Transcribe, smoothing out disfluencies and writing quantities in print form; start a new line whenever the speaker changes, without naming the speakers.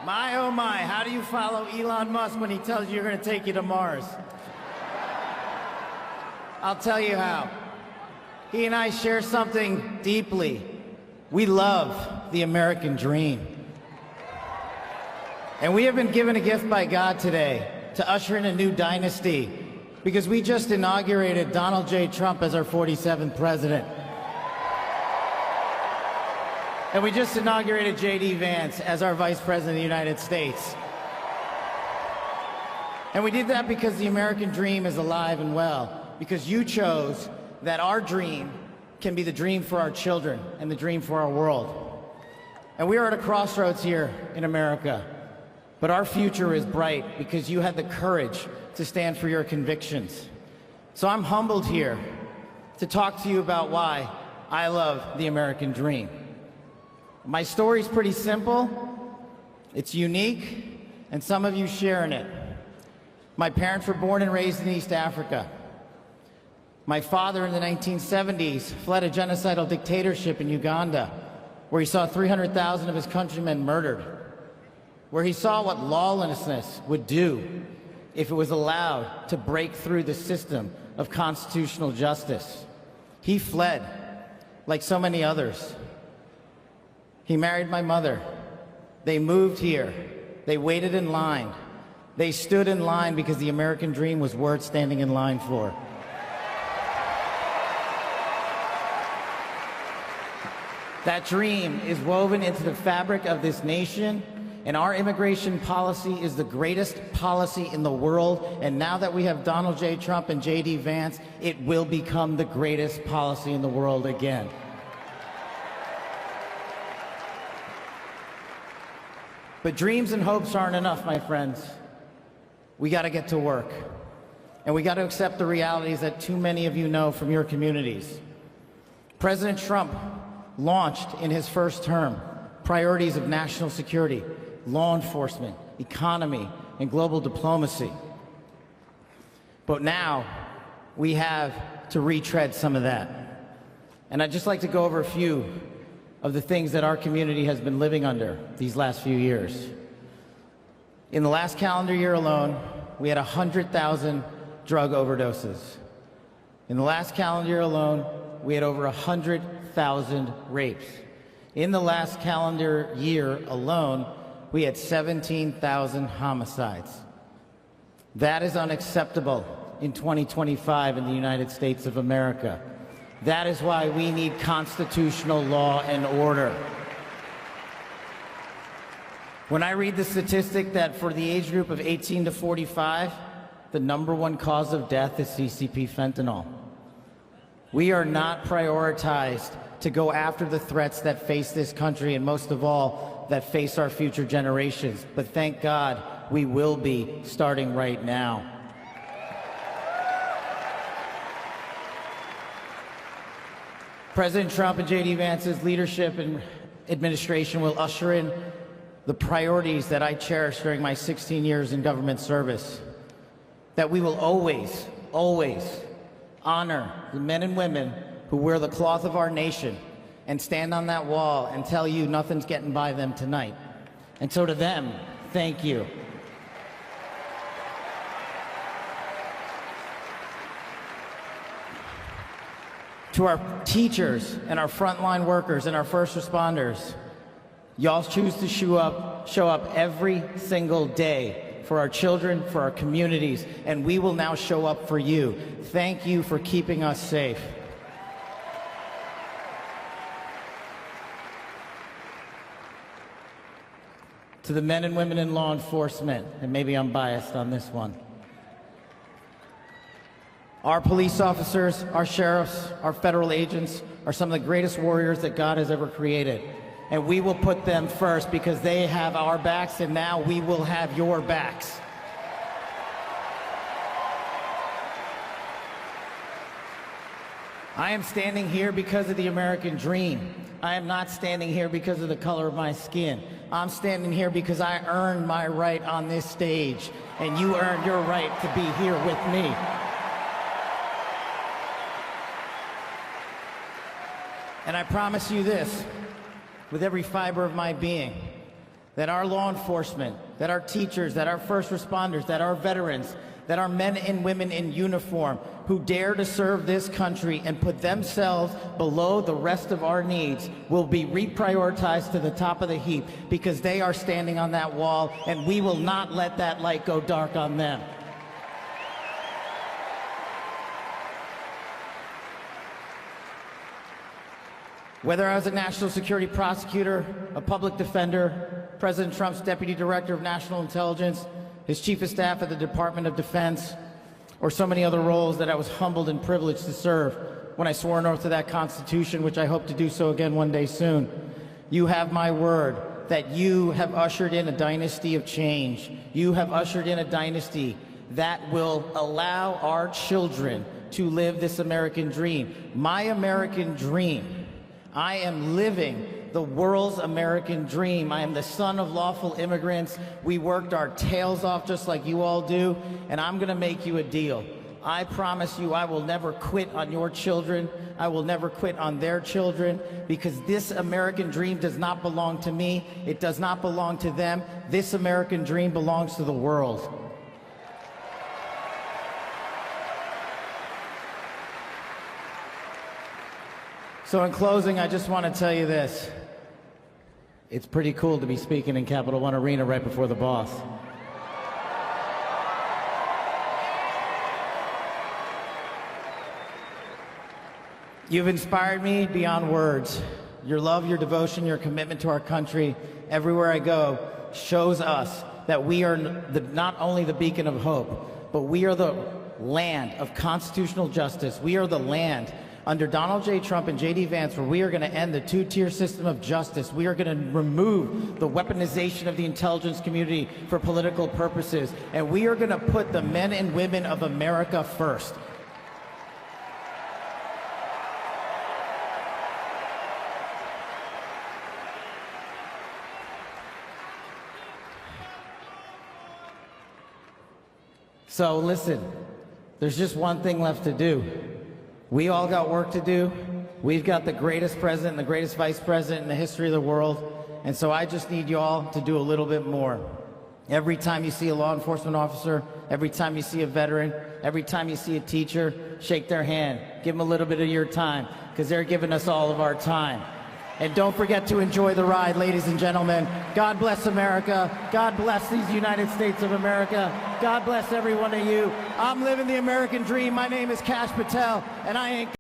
My, oh my, how do you follow Elon Musk when he tells you you're going to take you to Mars? I'll tell you how. He and I share something deeply. We love the American dream. And we have been given a gift by God today to usher in a new dynasty because we just inaugurated Donald J. Trump as our 47th president. And we just inaugurated J.D. Vance as our Vice President of the United States. And we did that because the American dream is alive and well, because you chose that our dream can be the dream for our children and the dream for our world. And we are at a crossroads here in America, but our future is bright because you had the courage to stand for your convictions. So I'm humbled here to talk to you about why I love the American dream. My story's pretty simple, it's unique, and some of you share in it. My parents were born and raised in East Africa. My father in the 1970s fled a genocidal dictatorship in Uganda, where he saw 300,000 of his countrymen murdered, where he saw what lawlessness would do if it was allowed to break through the system of constitutional justice. He fled, like so many others. He married my mother. They moved here. They waited in line. They stood in line because the American dream was worth standing in line for. That dream is woven into the fabric of this nation, and our immigration policy is the greatest policy in the world. And now that we have Donald J. Trump and J.D. Vance, it will become the greatest policy in the world again. But dreams and hopes aren't enough, my friends. We got to get to work. And we got to accept the realities that too many of you know from your communities. President Trump launched in his first term priorities of national security, law enforcement, economy, and global diplomacy. But now we have to retread some of that. And I'd just like to go over a few of the things that our community has been living under these last few years. In the last calendar year alone, we had 100,000 drug overdoses. In the last calendar year alone, we had over 100,000 rapes. In the last calendar year alone, we had 17,000 homicides. That is unacceptable in 2025 in the United States of America. That is why we need constitutional law and order. When I read the statistic that for the age group of 18 to 45, the #1 cause of death is CCP fentanyl. We are not prioritized to go after the threats that face this country, and most of all, that face our future generations. But thank God, we will be starting right now. President Trump and J.D. Vance's leadership and administration will usher in the priorities that I cherished during my 16 years in government service. That we will always, always honor the men and women who wear the cloth of our nation and stand on that wall and tell you nothing's getting by them tonight. And so to them, thank you. To our teachers and our frontline workers and our first responders, y'all choose to show up every single day for our children, for our communities, and we will now show up for you. Thank you for keeping us safe. To the men and women in law enforcement, and maybe I'm biased on this one, our police officers, our sheriffs, our federal agents are some of the greatest warriors that God has ever created. And we will put them first because they have our backs, and now we will have your backs. I am standing here because of the American dream. I am not standing here because of the color of my skin. I'm standing here because I earned my right on this stage, and you earned your right to be here with me. And I promise you this, with every fiber of my being, that our law enforcement, that our teachers, that our first responders, that our veterans, that our men and women in uniform who dare to serve this country and put themselves below the rest of our needs will be reprioritized to the top of the heap because they are standing on that wall, and we will not let that light go dark on them. Whether I was a national security prosecutor, a public defender, President Trump's deputy director of national intelligence, his chief of staff at the Department of Defense, or so many other roles that I was humbled and privileged to serve when I swore an oath to that Constitution, which I hope to do so again one day soon. You have my word that you have ushered in a dynasty of change. You have ushered in a dynasty that will allow our children to live this American dream. My American dream. I am living the world's American dream. I am the son of lawful immigrants. We worked our tails off just like you all do, and I'm gonna make you a deal. I promise you I will never quit on your children. I will never quit on their children, because this American dream does not belong to me. It does not belong to them. This American dream belongs to the world. So in closing, I just want to tell you this. It's pretty cool to be speaking in Capital One Arena right before the boss. You've inspired me beyond words. Your love, your devotion, your commitment to our country, everywhere I go, shows us that we are not only the beacon of hope, but we are the land of constitutional justice. We are the land under Donald J. Trump and J.D. Vance, where we are going to end the two-tier system of justice. We are going to remove the weaponization of the intelligence community for political purposes, and we are going to put the men and women of America first. So listen, there's just one thing left to do. We all got work to do. We've got the greatest president and the greatest vice president in the history of the world. And so I just need you all to do a little bit more. Every time you see a law enforcement officer, every time you see a veteran, every time you see a teacher, shake their hand. Give them a little bit of your time, because they're giving us all of our time. And don't forget to enjoy the ride, ladies and gentlemen. God bless America. God bless these United States of America. God bless every one of you. I'm living the American dream. My name is Kash Patel, and I ain't